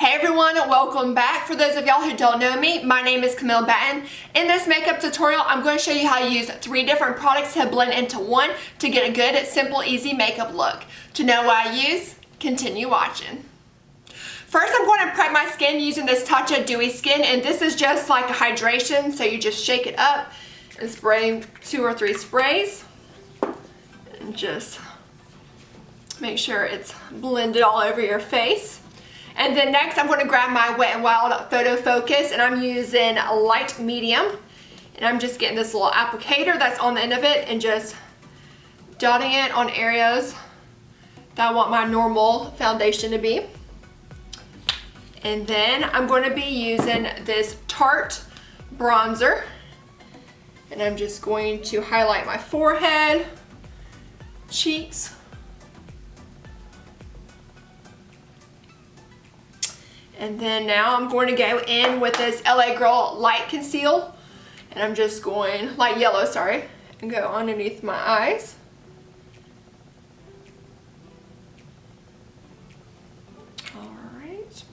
Hey everyone, welcome back. For those of y'all who don't know me, my name is Camille Batton. In this makeup tutorial, I'm going to show you how to use 3 different products to blend into one to get a good, simple, easy makeup look. To know what I use, continue watching. First, I'm going to prep my skin using this Touch of Dewy Skin, and this is just like a hydration, so you just shake it up and spray 2 or 3 sprays. And just make sure it's blended all over your face. And then next, I'm going to grab my Wet n Wild Photo Focus, and I'm using a light medium. And I'm just getting this little applicator that's on the end of it and just dotting it on areas that I want my normal foundation to be. And then I'm going to be using this Tarte bronzer. And I'm just going to highlight my forehead, cheeks. And then now I'm going to go in with this LA Girl Light Conceal. And I'm just going, light yellow, sorry, and go underneath my eyes. Alright.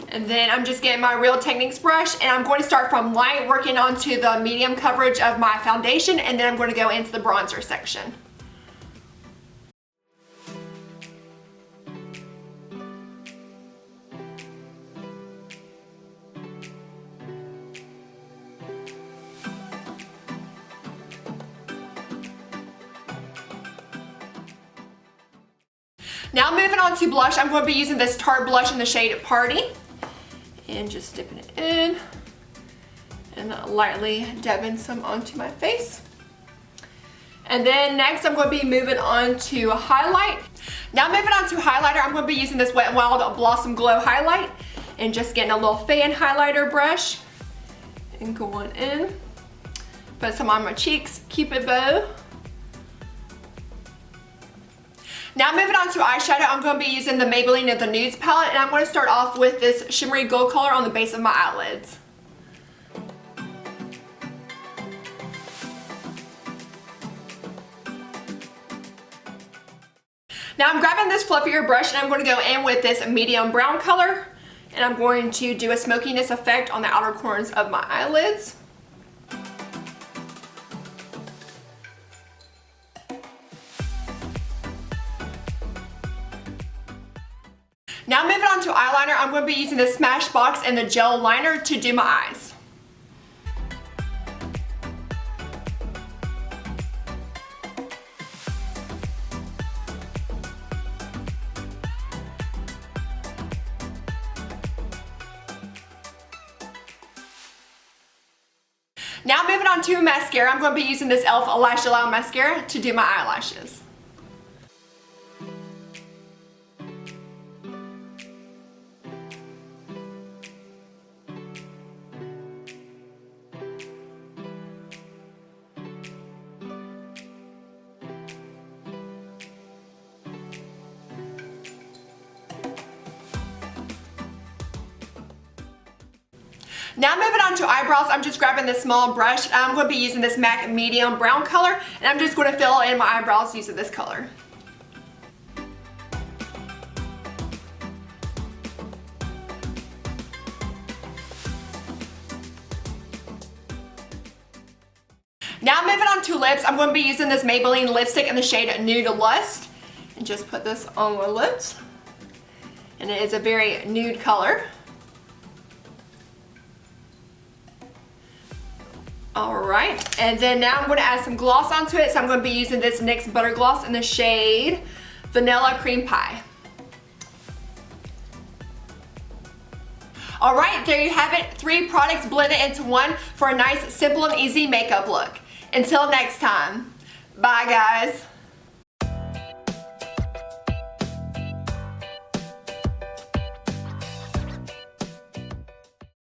And then I'm just getting my Real Techniques brush, and I'm going to start from light, working onto the medium coverage of my foundation, and then I'm going to go into the bronzer section. Now moving on to blush, I'm going to be using this Tarte blush in the shade Party. And just dipping it in. And lightly dabbing some onto my face. And then next I'm going to be moving on to highlight. Now moving on to highlighter, I'm going to be using this Wet n Wild Blossom Glow highlight. And just getting a little fan highlighter brush. And going in. Put some on my cheeks, Cupid bow. Now moving on to eyeshadow, I'm going to be using the Maybelline of the Nudes palette, and I'm going to start off with this shimmery gold color on the base of my eyelids. Now I'm grabbing this fluffier brush, and I'm going to go in with this medium brown color, and I'm going to do a smokiness effect on the outer corners of my eyelids. Now moving on to eyeliner, I'm going to be using the Smashbox and the gel liner to do my eyes. Now moving on to mascara, I'm going to be using this e.l.f. Lash Allow Mascara to do my eyelashes. Now moving on to eyebrows, I'm just grabbing this small brush. I'm going to be using this MAC medium brown color, and I'm just going to fill in my eyebrows using this color. Now moving on to lips, I'm going to be using this Maybelline lipstick in the shade Nude Lust, and just put this on my lips. And it is a very nude color. Alright, and then now I'm going to add some gloss onto it, so I'm going to be using this NYX Butter Gloss in the shade Vanilla Cream Pie. Alright, there you have it, 3 products blended into one for a nice, simple, and easy makeup look. Until next time, bye guys.